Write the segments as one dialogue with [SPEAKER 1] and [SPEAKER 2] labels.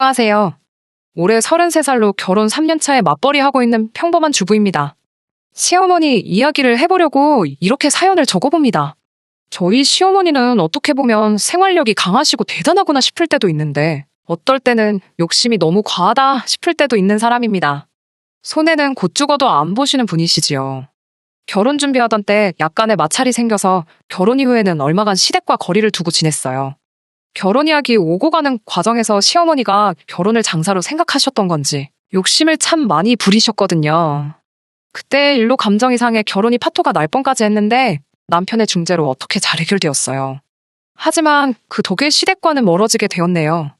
[SPEAKER 1] 안녕하세요. 올해 33살로 결혼 3년 차에 맞벌이 하고 있는 평범한 주부입니다. 시어머니 이야기를 해보려고 이렇게 사연을 적어봅니다. 저희 시어머니는 어떻게 보면 생활력이 강하시고 대단하구나 싶을 때도 있는데 어떨 때는 욕심이 너무 과하다 싶을 때도 있는 사람입니다. 손해는 곧 죽어도 안 보시는 분이시지요. 결혼 준비하던 때 약간의 마찰이 생겨서 결혼 이후에는 얼마간 시댁과 거리를 두고 지냈어요. 결혼 이야기 오고 가는 과정에서 시어머니가 결혼을 장사로 생각하셨던 건지 욕심을 참 많이 부리셨거든요. 그때 일로 감정이 상해 결혼이 파토가 날 뻔까지 했는데 남편의 중재로 어떻게 잘 해결되었어요. 하지만 그 덕에 시댁과는 멀어지게 되었네요.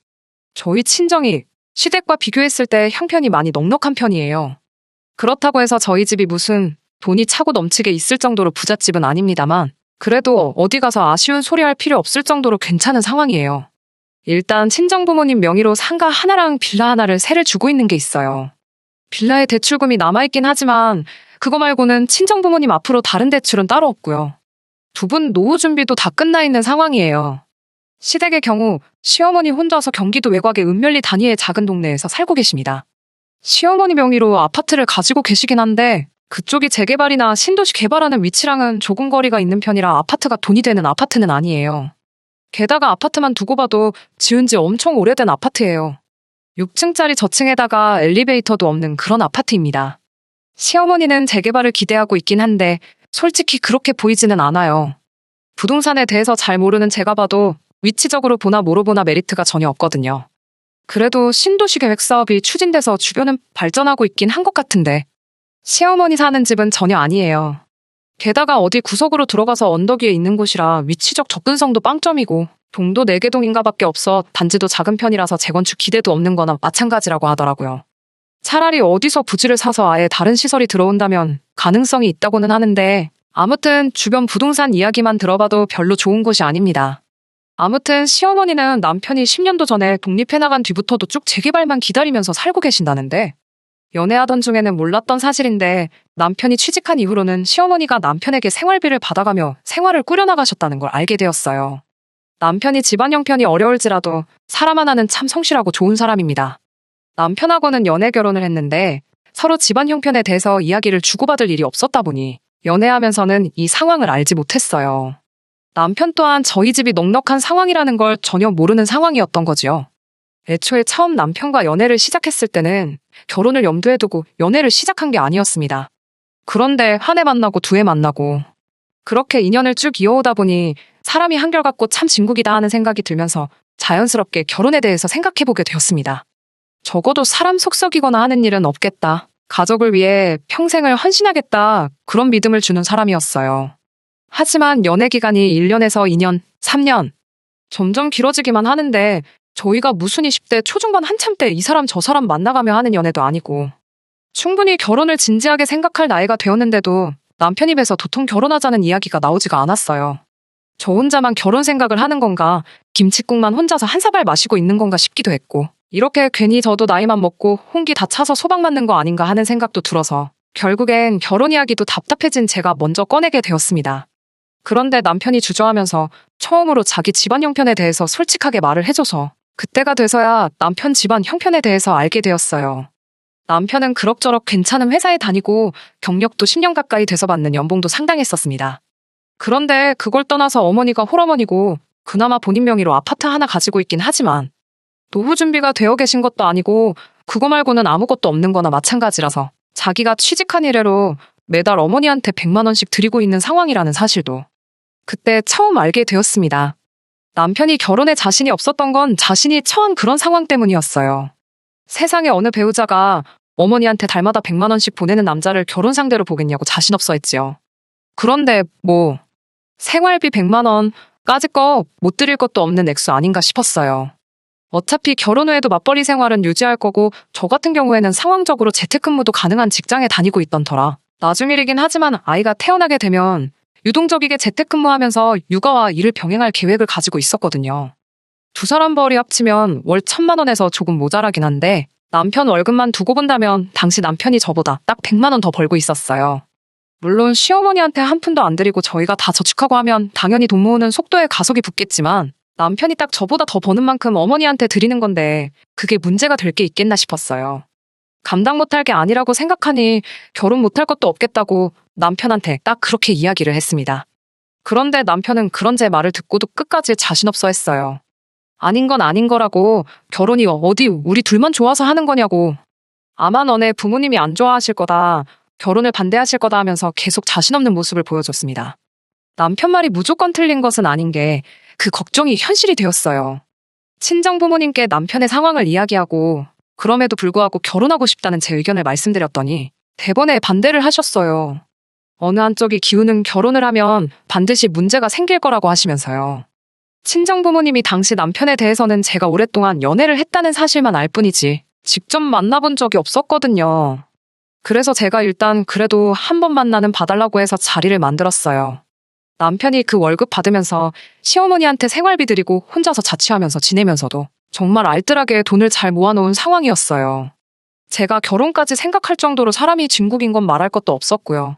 [SPEAKER 1] 저희 친정이 시댁과 비교했을 때 형편이 많이 넉넉한 편이에요. 그렇다고 해서 저희 집이 무슨 돈이 차고 넘치게 있을 정도로 부잣집은 아닙니다만 그래도 어디 가서 아쉬운 소리 할 필요 없을 정도로 괜찮은 상황이에요. 일단 친정부모님 명의로 상가 하나랑 빌라 하나를 세를 주고 있는 게 있어요. 빌라에 대출금이 남아있긴 하지만 그거 말고는 친정부모님 앞으로 다른 대출은 따로 없고요. 두 분 노후 준비도 다 끝나 있는 상황이에요. 시댁의 경우 시어머니 혼자서 경기도 외곽의 은멸리 단위의 작은 동네에서 살고 계십니다. 시어머니 명의로 아파트를 가지고 계시긴 한데 그쪽이 재개발이나 신도시 개발하는 위치랑은 조금 거리가 있는 편이라 아파트가 돈이 되는 아파트는 아니에요. 게다가 아파트만 두고 봐도 지은 지 엄청 오래된 아파트예요. 6층짜리 저층에다가 엘리베이터도 없는 그런 아파트입니다. 시어머니는 재개발을 기대하고 있긴 한데 솔직히 그렇게 보이지는 않아요. 부동산에 대해서 잘 모르는 제가 봐도 위치적으로 보나 모르보나 메리트가 전혀 없거든요. 그래도 신도시 계획 사업이 추진돼서 주변은 발전하고 있긴 한 것 같은데 시어머니 사는 집은 전혀 아니에요. 게다가 어디 구석으로 들어가서 언덕 위에 있는 곳이라 위치적 접근성도 빵점이고 동도 4개 동인가 밖에 없어 단지도 작은 편이라서 재건축 기대도 없는 거나 마찬가지라고 하더라고요. 차라리 어디서 부지를 사서 아예 다른 시설이 들어온다면 가능성이 있다고는 하는데 아무튼 주변 부동산 이야기만 들어봐도 별로 좋은 곳이 아닙니다. 아무튼 시어머니는 남편이 10년도 전에 독립해 나간 뒤부터도 쭉 재개발만 기다리면서 살고 계신다는데 연애하던 중에는 몰랐던 사실인데 남편이 취직한 이후로는 시어머니가 남편에게 생활비를 받아가며 생활을 꾸려나가셨다는 걸 알게 되었어요. 남편이 집안 형편이 어려울지라도 사람 하나는 참 성실하고 좋은 사람입니다. 남편하고는 연애 결혼을 했는데 서로 집안 형편에 대해서 이야기를 주고받을 일이 없었다 보니 연애하면서는 이 상황을 알지 못했어요. 남편 또한 저희 집이 넉넉한 상황이라는 걸 전혀 모르는 상황이었던 거지요. 애초에 처음 남편과 연애를 시작했을 때는 결혼을 염두에 두고 연애를 시작한 게 아니었습니다. 그런데 한 해 만나고 2해 만나고 그렇게 인연을 쭉 이어오다 보니 사람이 한결같고 참 진국이다 하는 생각이 들면서 자연스럽게 결혼에 대해서 생각해보게 되었습니다. 적어도 사람 속썩이거나 하는 일은 없겠다. 가족을 위해 평생을 헌신하겠다. 그런 믿음을 주는 사람이었어요. 하지만 연애 기간이 1년에서 2년, 3년 점점 길어지기만 하는데 저희가 무슨 20대 초중반 한참 때 이 사람 저 사람 만나가며 하는 연애도 아니고 충분히 결혼을 진지하게 생각할 나이가 되었는데도 남편 입에서 도통 결혼하자는 이야기가 나오지가 않았어요. 저 혼자만 결혼 생각을 하는 건가, 김칫국만 혼자서 한 사발 마시고 있는 건가 싶기도 했고 이렇게 괜히 저도 나이만 먹고 홍기 다 차서 소박 맞는 거 아닌가 하는 생각도 들어서 결국엔 결혼 이야기도 답답해진 제가 먼저 꺼내게 되었습니다. 그런데 남편이 주저하면서 처음으로 자기 집안 형편에 대해서 솔직하게 말을 해줘서 그때가 돼서야 남편 집안 형편에 대해서 알게 되었어요. 남편은 그럭저럭 괜찮은 회사에 다니고 경력도 10년 가까이 돼서 받는 연봉도 상당했었습니다. 그런데 그걸 떠나서 어머니가 홀어머니고 그나마 본인 명의로 아파트 하나 가지고 있긴 하지만 노후 준비가 되어 계신 것도 아니고 그거 말고는 아무것도 없는 거나 마찬가지라서 자기가 취직한 이래로 매달 어머니한테 100만 원씩 드리고 있는 상황이라는 사실도 그때 처음 알게 되었습니다. 남편이 결혼에 자신이 없었던 건 자신이 처한 그런 상황 때문이었어요. 세상에 어느 배우자가 어머니한테 달마다 100만 원씩 보내는 남자를 결혼 상대로 보겠냐고 자신 없어 했지요. 그런데 생활비 100만 원까짓 못 드릴 것도 없는 액수 아닌가 싶었어요. 어차피 결혼 후에도 맞벌이 생활은 유지할 거고 저 같은 경우에는 상황적으로 재택근무도 가능한 직장에 다니고 있던 터라 나중 일이긴 하지만 아이가 태어나게 되면 유동적이게 재택근무하면서 육아와 일을 병행할 계획을 가지고 있었거든요. 두 사람 벌이 합치면 월 1,000만 원에서 조금 모자라긴 한데 남편 월급만 두고 본다면 당시 남편이 저보다 딱 100만 원 더 벌고 있었어요. 물론 시어머니한테 한 푼도 안 드리고 저희가 다 저축하고 하면 당연히 돈 모으는 속도에 가속이 붙겠지만 남편이 딱 저보다 더 버는 만큼 어머니한테 드리는 건데 그게 문제가 될 게 있겠나 싶었어요. 감당 못할 게 아니라고 생각하니 결혼 못할 것도 없겠다고 남편한테 딱 그렇게 이야기를 했습니다. 그런데 남편은 그런 제 말을 듣고도 끝까지 자신 없어 했어요. 아닌 건 아닌 거라고, 결혼이 어디 우리 둘만 좋아서 하는 거냐고. 아마 너네 부모님이 안 좋아하실 거다, 결혼을 반대하실 거다 하면서 계속 자신 없는 모습을 보여줬습니다. 남편 말이 무조건 틀린 것은 아닌 게 그 걱정이 현실이 되었어요. 친정 부모님께 남편의 상황을 이야기하고 그럼에도 불구하고 결혼하고 싶다는 제 의견을 말씀드렸더니 대번에 반대를 하셨어요. 어느 한쪽이 기우는 결혼을 하면 반드시 문제가 생길 거라고 하시면서요. 친정 부모님이 당시 남편에 대해서는 제가 오랫동안 연애를 했다는 사실만 알 뿐이지 직접 만나본 적이 없었거든요. 그래서 제가 일단 그래도 한 번 만나는 봐달라고 해서 자리를 만들었어요. 남편이 그 월급 받으면서 시어머니한테 생활비 드리고 혼자서 자취하면서 지내면서도 정말 알뜰하게 돈을 잘 모아놓은 상황이었어요. 제가 결혼까지 생각할 정도로 사람이 진국인 건 말할 것도 없었고요.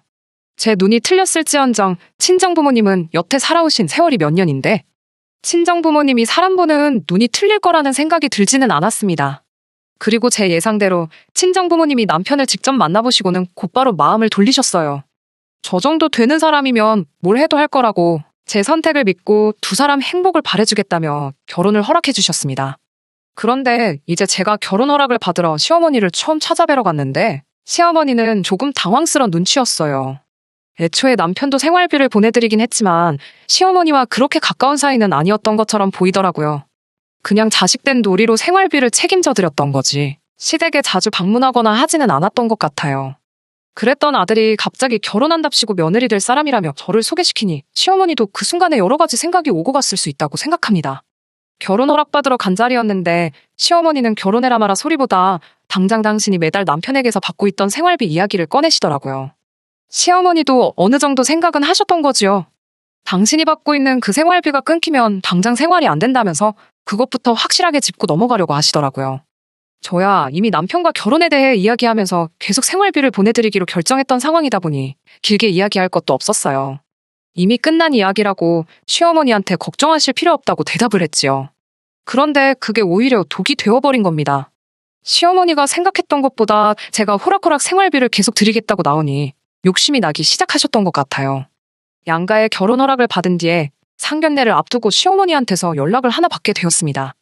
[SPEAKER 1] 제 눈이 틀렸을지언정 친정부모님은 여태 살아오신 세월이 몇 년인데 친정부모님이 사람 보는 눈이 틀릴 거라는 생각이 들지는 않았습니다. 그리고 제 예상대로 친정부모님이 남편을 직접 만나보시고는 곧바로 마음을 돌리셨어요. 저 정도 되는 사람이면 뭘 해도 할 거라고 제 선택을 믿고 두 사람 행복을 바래주겠다며 결혼을 허락해 주셨습니다. 그런데 이제 제가 결혼 허락을 받으러 시어머니를 처음 찾아뵈러 갔는데 시어머니는 조금 당황스러운 눈치였어요. 애초에 남편도 생활비를 보내드리긴 했지만 시어머니와 그렇게 가까운 사이는 아니었던 것처럼 보이더라고요. 그냥 자식된 놀이로 생활비를 책임져 드렸던 거지 시댁에 자주 방문하거나 하지는 않았던 것 같아요. 그랬던 아들이 갑자기 결혼한답시고 며느리 될 사람이라며 저를 소개시키니 시어머니도 그 순간에 여러 가지 생각이 오고 갔을 수 있다고 생각합니다. 결혼 허락받으러 간 자리였는데 시어머니는 결혼해라 마라 소리보다 당장 당신이 매달 남편에게서 받고 있던 생활비 이야기를 꺼내시더라고요. 시어머니도 어느 정도 생각은 하셨던 거지요. 당신이 받고 있는 그 생활비가 끊기면 당장 생활이 안 된다면서 그것부터 확실하게 짚고 넘어가려고 하시더라고요. 저야 이미 남편과 결혼에 대해 이야기하면서 계속 생활비를 보내드리기로 결정했던 상황이다 보니 길게 이야기할 것도 없었어요. 이미 끝난 이야기라고 시어머니한테 걱정하실 필요 없다고 대답을 했지요. 그런데 그게 오히려 독이 되어버린 겁니다. 시어머니가 생각했던 것보다 제가 호락호락 생활비를 계속 드리겠다고 나오니 욕심이 나기 시작하셨던 것 같아요. 양가의 결혼 허락을 받은 뒤에 상견례를 앞두고 시어머니한테서 연락을 하나 받게 되었습니다.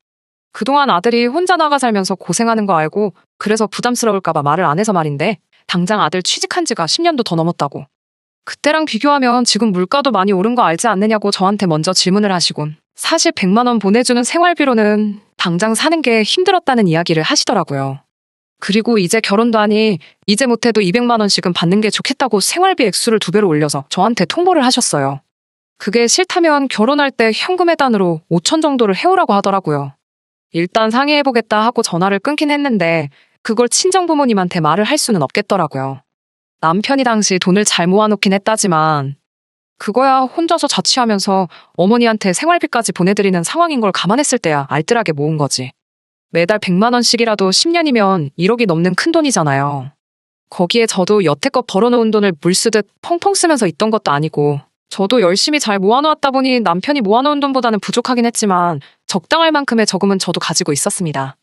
[SPEAKER 1] 그동안 아들이 혼자 나가 살면서 고생하는 거 알고 그래서 부담스러울까봐 말을 안 해서 말인데 당장 아들 취직한 지가 10년도 더 넘었다고. 그때랑 비교하면 지금 물가도 많이 오른 거 알지 않느냐고 저한테 먼저 질문을 하시곤 사실 100만 원 보내주는 생활비로는 당장 사는 게 힘들었다는 이야기를 하시더라고요. 그리고 이제 결혼도 하니 이제 못해도 200만 원씩은 받는 게 좋겠다고 생활비 액수를 2배로 올려서 저한테 통보를 하셨어요. 그게 싫다면 결혼할 때 현금 해단으로 5천 정도를 해오라고 하더라고요. 일단 상의해보겠다 하고 전화를 끊긴 했는데 그걸 친정부모님한테 말을 할 수는 없겠더라고요. 남편이 당시 돈을 잘 모아놓긴 했다지만 그거야 혼자서 자취하면서 어머니한테 생활비까지 보내드리는 상황인 걸 감안했을 때야 알뜰하게 모은 거지. 매달 100만 원씩이라도 10년이면 1억이 넘는 큰 돈이잖아요. 거기에 저도 여태껏 벌어놓은 돈을 물 쓰듯 펑펑 쓰면서 있던 것도 아니고 저도 열심히 잘 모아놓았다 보니 남편이 모아놓은 돈보다는 부족하긴 했지만 적당할 만큼의 저금은 저도 가지고 있었습니다.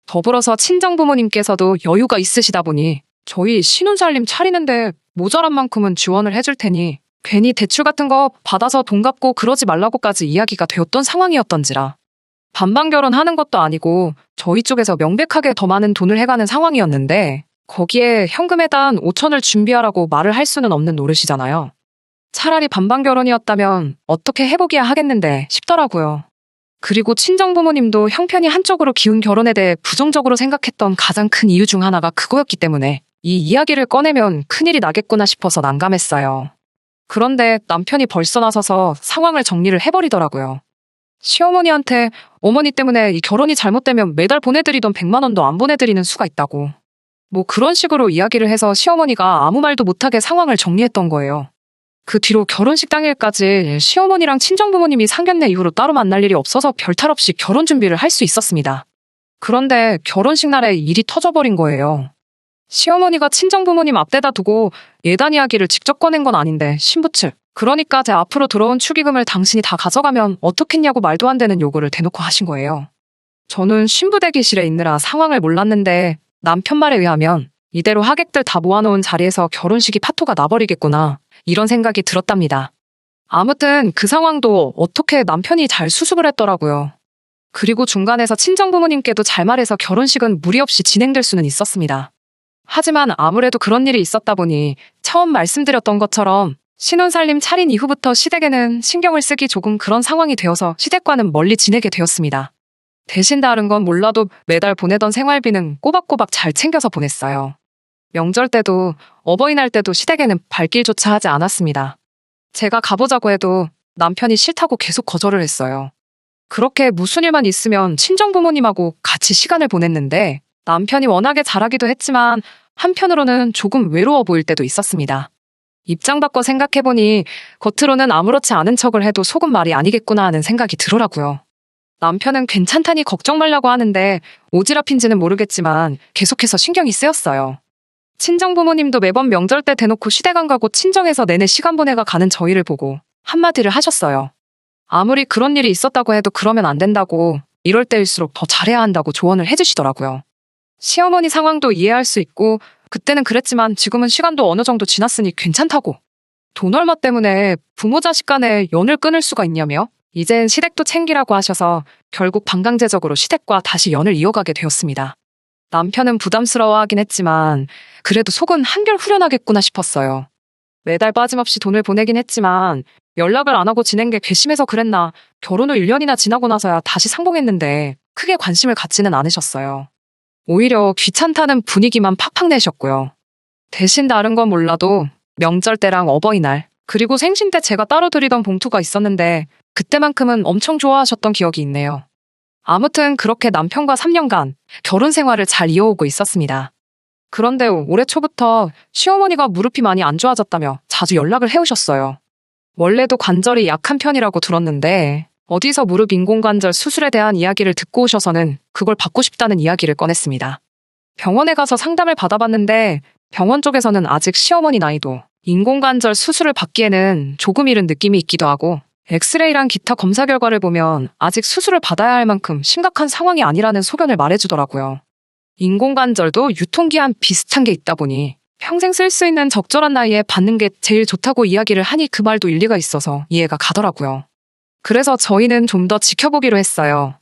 [SPEAKER 1] 더불어서 친정부모님께서도 여유가 있으시다 보니 저희 신혼살림 차리는데 모자란 만큼은 지원을 해줄 테니 괜히 대출 같은 거 받아서 돈 갚고 그러지 말라고까지 이야기가 되었던 상황이었던지라 반반 결혼하는 것도 아니고 저희 쪽에서 명백하게 더 많은 돈을 해가는 상황이었는데 거기에 현금에단 5천을 준비하라고 말을 할 수는 없는 노릇이잖아요. 차라리 반반 결혼이었다면 어떻게 해보기야 하겠는데 싶더라고요. 그리고 친정부모님도 형편이 한쪽으로 기운 결혼에 대해 부정적으로 생각했던 가장 큰 이유 중 하나가 그거였기 때문에 이 이야기를 꺼내면 큰일이 나겠구나 싶어서 난감했어요. 그런데 남편이 벌써 나서서 상황을 정리를 해버리더라고요. 시어머니한테 어머니 때문에 이 결혼이 잘못되면 매달 보내드리던 100만 원도 안 보내드리는 수가 있다고. 뭐 그런 식으로 이야기를 해서 시어머니가 아무 말도 못하게 상황을 정리했던 거예요. 그 뒤로 결혼식 당일까지 시어머니랑 친정부모님이 상견례 이후로 따로 만날 일이 없어서 별탈 없이 결혼 준비를 할 수 있었습니다. 그런데 결혼식 날에 일이 터져버린 거예요. 시어머니가 친정부모님 앞대다 두고 예단 이야기를 직접 꺼낸 건 아닌데 신부 측 그러니까 제 앞으로 들어온 축의금을 당신이 다 가져가면 어떻겠냐고 말도 안 되는 요구를 대놓고 하신 거예요. 저는 신부대기실에 있느라 상황을 몰랐는데 남편 말에 의하면 이대로 하객들 다 모아놓은 자리에서 결혼식이 파토가 나버리겠구나 이런 생각이 들었답니다. 아무튼 그 상황도 어떻게 남편이 잘 수습을 했더라고요. 그리고 중간에서 친정부모님께도 잘 말해서 결혼식은 무리 없이 진행될 수는 있었습니다. 하지만 아무래도 그런 일이 있었다 보니 처음 말씀드렸던 것처럼 신혼살림 차린 이후부터 시댁에는 신경을 쓰기 조금 그런 상황이 되어서 시댁과는 멀리 지내게 되었습니다. 대신 다른 건 몰라도 매달 보내던 생활비는 꼬박꼬박 잘 챙겨서 보냈어요. 명절 때도 어버이날 때도 시댁에는 발길조차 하지 않았습니다. 제가 가보자고 해도 남편이 싫다고 계속 거절을 했어요. 그렇게 무슨 일만 있으면 친정부모님하고 같이 시간을 보냈는데 남편이 워낙에 잘하기도 했지만 한편으로는 조금 외로워 보일 때도 있었습니다. 입장 바꿔 생각해보니 겉으로는 아무렇지 않은 척을 해도 속은 말이 아니겠구나 하는 생각이 들더라고요. 남편은 괜찮다니 걱정 말라고 하는데 오지랖인지는 모르겠지만 계속해서 신경이 쓰였어요. 친정부모님도 매번 명절 때 대놓고 시댁 안 가고 친정에서 내내 시간 보내가 가는 저희를 보고 한마디를 하셨어요. 아무리 그런 일이 있었다고 해도 그러면 안 된다고, 이럴 때일수록 더 잘해야 한다고 조언을 해주시더라고요. 시어머니 상황도 이해할 수 있고 그때는 그랬지만 지금은 시간도 어느 정도 지났으니 괜찮다고. 돈 얼마 때문에 부모 자식 간에 연을 끊을 수가 있냐며 이젠 시댁도 챙기라고 하셔서 결국 반강제적으로 시댁과 다시 연을 이어가게 되었습니다. 남편은 부담스러워하긴 했지만 그래도 속은 한결 후련하겠구나 싶었어요. 매달 빠짐없이 돈을 보내긴 했지만 연락을 안 하고 지낸 게 괘씸해서 그랬나 결혼 후 1년이나 지나고 나서야 다시 상봉했는데 크게 관심을 갖지는 않으셨어요. 오히려 귀찮다는 분위기만 팍팍 내셨고요. 대신 다른 건 몰라도 명절 때랑 어버이날 그리고 생신 때 제가 따로 드리던 봉투가 있었는데 그때만큼은 엄청 좋아하셨던 기억이 있네요. 아무튼 그렇게 남편과 3년간 결혼 생활을 잘 이어오고 있었습니다. 그런데 올해 초부터 시어머니가 무릎이 많이 안 좋아졌다며 자주 연락을 해오셨어요. 원래도 관절이 약한 편이라고 들었는데 어디서 무릎 인공관절 수술에 대한 이야기를 듣고 오셔서는 그걸 받고 싶다는 이야기를 꺼냈습니다. 병원에 가서 상담을 받아봤는데 병원 쪽에서는 아직 시어머니 나이도 인공관절 수술을 받기에는 조금 이른 느낌이 있기도 하고 엑스레이랑 기타 검사 결과를 보면 아직 수술을 받아야 할 만큼 심각한 상황이 아니라는 소견을 말해주더라고요. 인공관절도 유통기한 비슷한 게 있다 보니 평생 쓸 수 있는 적절한 나이에 받는 게 제일 좋다고 이야기를 하니 그 말도 일리가 있어서 이해가 가더라고요. 그래서 저희는 좀 더 지켜보기로 했어요.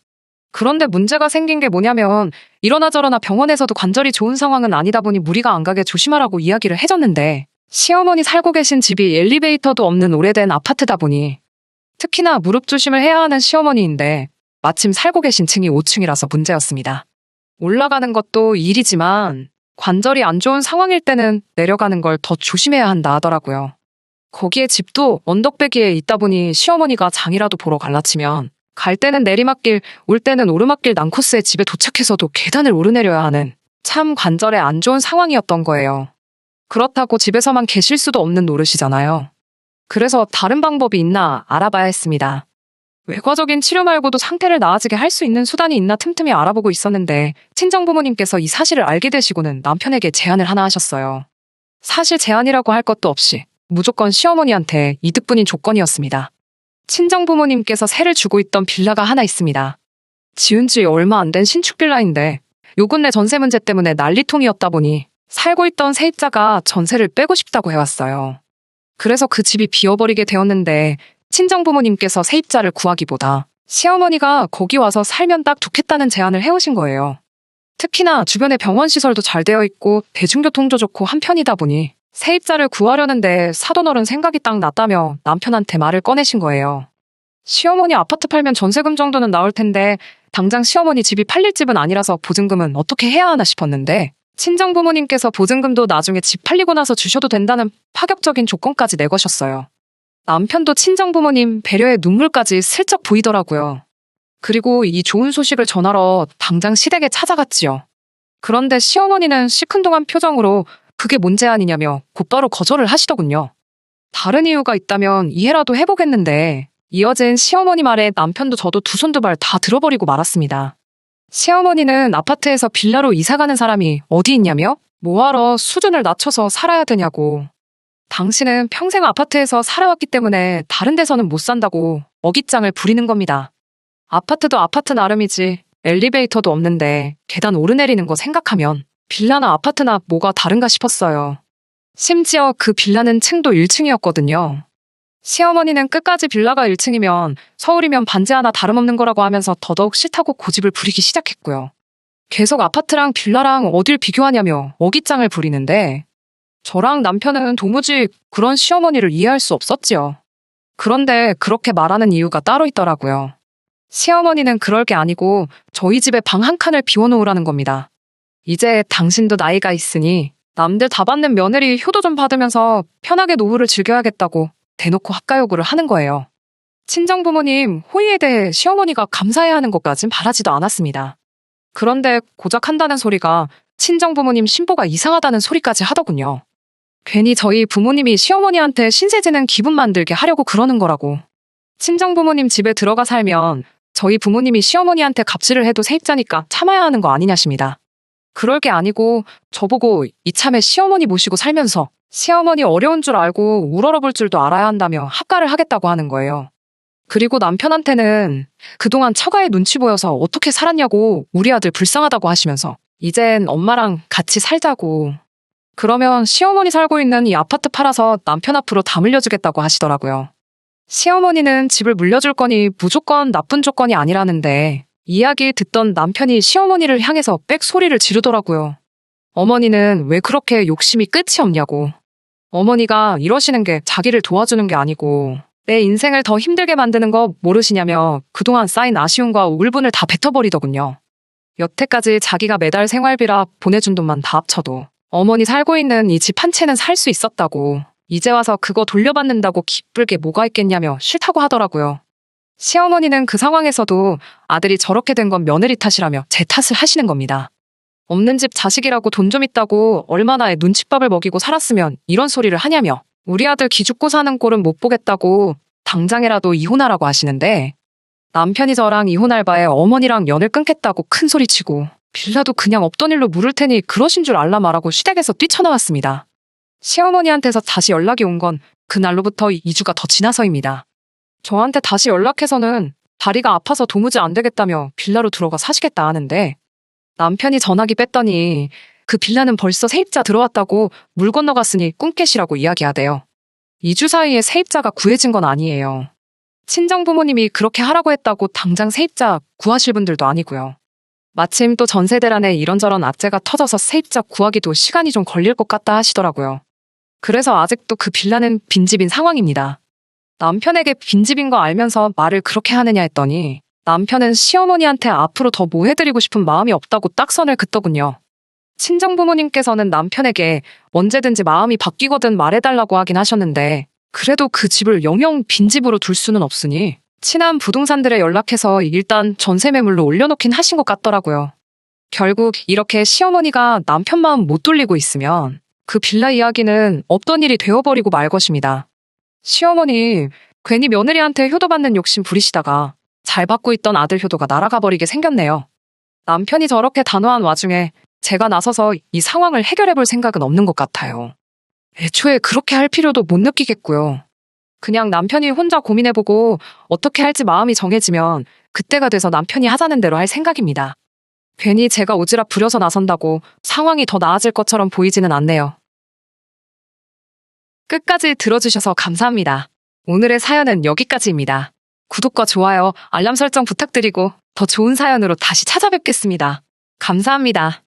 [SPEAKER 1] 그런데 문제가 생긴 게 뭐냐면 이러나 저러나 병원에서도 관절이 좋은 상황은 아니다 보니 무리가 안 가게 조심하라고 이야기를 해줬는데 시어머니 살고 계신 집이 엘리베이터도 없는 오래된 아파트다 보니 특히나 무릎 조심을 해야 하는 시어머니인데 마침 살고 계신 층이 5층이라서 문제였습니다. 올라가는 것도 일이지만 관절이 안 좋은 상황일 때는 내려가는 걸 더 조심해야 한다 하더라고요. 거기에 집도 언덕배기에 있다 보니 시어머니가 장이라도 보러 갈라치면 갈 때는 내리막길, 올 때는 오르막길 난코스에 집에 도착해서도 계단을 오르내려야 하는 참 관절에 안 좋은 상황이었던 거예요. 그렇다고 집에서만 계실 수도 없는 노릇이잖아요. 그래서 다른 방법이 있나 알아봐야 했습니다. 외과적인 치료 말고도 상태를 나아지게 할 수 있는 수단이 있나 틈틈이 알아보고 있었는데 친정부모님께서 이 사실을 알게 되시고는 남편에게 제안을 하나 하셨어요. 사실 제안이라고 할 것도 없이 무조건 시어머니한테 이득뿐인 조건이었습니다. 친정부모님께서 세를 주고 있던 빌라가 하나 있습니다. 지은 지 얼마 안 된 신축 빌라인데 요 근래 전세 문제 때문에 난리통이었다 보니 살고 있던 세입자가 전세를 빼고 싶다고 해왔어요. 그래서 그 집이 비어버리게 되었는데 친정부모님께서 세입자를 구하기보다 시어머니가 거기 와서 살면 딱 좋겠다는 제안을 해오신 거예요. 특히나 주변에 병원 시설도 잘 되어 있고 대중교통도 좋고 한편이다 보니 세입자를 구하려는데 사돈어른 생각이 딱 났다며 남편한테 말을 꺼내신 거예요. 시어머니 아파트 팔면 전세금 정도는 나올 텐데 당장 시어머니 집이 팔릴 집은 아니라서 보증금은 어떻게 해야 하나 싶었는데 친정부모님께서 보증금도 나중에 집 팔리고 나서 주셔도 된다는 파격적인 조건까지 내거셨어요. 남편도 친정부모님 배려의 눈물까지 슬쩍 보이더라고요. 그리고 이 좋은 소식을 전하러 당장 시댁에 찾아갔지요. 그런데 시어머니는 시큰둥한 표정으로 그게 뭔 제안이냐며 곧바로 거절을 하시더군요. 다른 이유가 있다면 이해라도 해보겠는데 이어진 시어머니 말에 남편도 저도 두 손 두 발 다 들어버리고 말았습니다. 시어머니는 아파트에서 빌라로 이사가는 사람이 어디 있냐며? 뭐하러 수준을 낮춰서 살아야 되냐고. 당신은 평생 아파트에서 살아왔기 때문에 다른 데서는 못 산다고 어깃장을 부리는 겁니다. 아파트도 아파트 나름이지 엘리베이터도 없는데 계단 오르내리는 거 생각하면 빌라나 아파트나 뭐가 다른가 싶었어요. 심지어 그 빌라는 층도 1층이었거든요. 시어머니는 끝까지 빌라가 1층이면 서울이면 반지 하나 다름없는 거라고 하면서 더더욱 싫다고 고집을 부리기 시작했고요. 계속 아파트랑 빌라랑 어딜 비교하냐며 어깃장을 부리는데 저랑 남편은 도무지 그런 시어머니를 이해할 수 없었지요. 그런데 그렇게 말하는 이유가 따로 있더라고요. 시어머니는 그럴 게 아니고 저희 집에 방 한 칸을 비워놓으라는 겁니다. 이제 당신도 나이가 있으니 남들 다 받는 며느리 효도 좀 받으면서 편하게 노후를 즐겨야겠다고 대놓고 합가요구를 하는 거예요. 친정부모님 호의에 대해 시어머니가 감사해야 하는 것까진 바라지도 않았습니다. 그런데 고작 한다는 소리가 친정부모님 신보가 이상하다는 소리까지 하더군요. 괜히 저희 부모님이 시어머니한테 신세 지는 기분 만들게 하려고 그러는 거라고. 친정부모님 집에 들어가 살면 저희 부모님이 시어머니한테 갑질을 해도 세입자니까 참아야 하는 거 아니냐십니다. 그럴 게 아니고 저보고 이참에 시어머니 모시고 살면서 시어머니 어려운 줄 알고 우러러볼 줄도 알아야 한다며 합가를 하겠다고 하는 거예요. 그리고 남편한테는 그동안 처가에 눈치 보여서 어떻게 살았냐고 우리 아들 불쌍하다고 하시면서 이젠 엄마랑 같이 살자고. 그러면 시어머니 살고 있는 이 아파트 팔아서 남편 앞으로 다 물려주겠다고 하시더라고요. 시어머니는 집을 물려줄 거니 무조건 나쁜 조건이 아니라는데 이야기 듣던 남편이 시어머니를 향해서 빽 소리를 지르더라고요. 어머니는 왜 그렇게 욕심이 끝이 없냐고. 어머니가 이러시는 게 자기를 도와주는 게 아니고 내 인생을 더 힘들게 만드는 거 모르시냐며 그동안 쌓인 아쉬움과 울분을 다 뱉어버리더군요. 여태까지 자기가 매달 생활비라 보내준 돈만 다 합쳐도 어머니 살고 있는 이 집 한 채는 살 수 있었다고 이제 와서 그거 돌려받는다고 기쁠 게 뭐가 있겠냐며 싫다고 하더라고요. 시어머니는 그 상황에서도 아들이 저렇게 된 건 며느리 탓이라며 제 탓을 하시는 겁니다. 없는 집 자식이라고 돈 좀 있다고 얼마나 눈칫밥을 먹이고 살았으면 이런 소리를 하냐며 우리 아들 기죽고 사는 꼴은 못 보겠다고 당장이라도 이혼하라고 하시는데 남편이 저랑 이혼할 바에 어머니랑 연을 끊겠다고 큰 소리치고 빌라도 그냥 없던 일로 물을 테니 그러신 줄 알라 말하고 시댁에서 뛰쳐나왔습니다. 시어머니한테서 다시 연락이 온 건 그날로부터 2주가 더 지나서입니다. 저한테 다시 연락해서는 다리가 아파서 도무지 안 되겠다며 빌라로 들어가 사시겠다 하는데 남편이 전화기 뺐더니 그 빌라는 벌써 세입자 들어왔다고 물 건너갔으니 꿈깨시라고 이야기하대요. 2주 사이에 세입자가 구해진 건 아니에요. 친정부모님이 그렇게 하라고 했다고 당장 세입자 구하실 분들도 아니고요. 마침 또 전세대란에 이런저런 악재가 터져서 세입자 구하기도 시간이 좀 걸릴 것 같다 하시더라고요. 그래서 아직도 그 빌라는 빈집인 상황입니다. 남편에게 빈집인 거 알면서 말을 그렇게 하느냐 했더니 남편은 시어머니한테 앞으로 더 뭐 해드리고 싶은 마음이 없다고 딱 선을 긋더군요. 친정부모님께서는 남편에게 언제든지 마음이 바뀌거든 말해달라고 하긴 하셨는데 그래도 그 집을 영영 빈집으로 둘 수는 없으니 친한 부동산들에 연락해서 일단 전세 매물로 올려놓긴 하신 것 같더라고요. 결국 이렇게 시어머니가 남편 마음 못 돌리고 있으면 그 빌라 이야기는 없던 일이 되어버리고 말 것입니다. 시어머니 괜히 며느리한테 효도받는 욕심 부리시다가 잘 받고 있던 아들 효도가 날아가 버리게 생겼네요. 남편이 저렇게 단호한 와중에 제가 나서서 이 상황을 해결해 볼 생각은 없는 것 같아요. 애초에 그렇게 할 필요도 못 느끼겠고요. 그냥 남편이 혼자 고민해보고 어떻게 할지 마음이 정해지면 그때가 돼서 남편이 하자는 대로 할 생각입니다. 괜히 제가 오지랖 부려서 나선다고 상황이 더 나아질 것처럼 보이지는 않네요. 끝까지 들어주셔서 감사합니다. 오늘의 사연은 여기까지입니다. 구독과 좋아요, 알람 설정 부탁드리고 더 좋은 사연으로 다시 찾아뵙겠습니다. 감사합니다.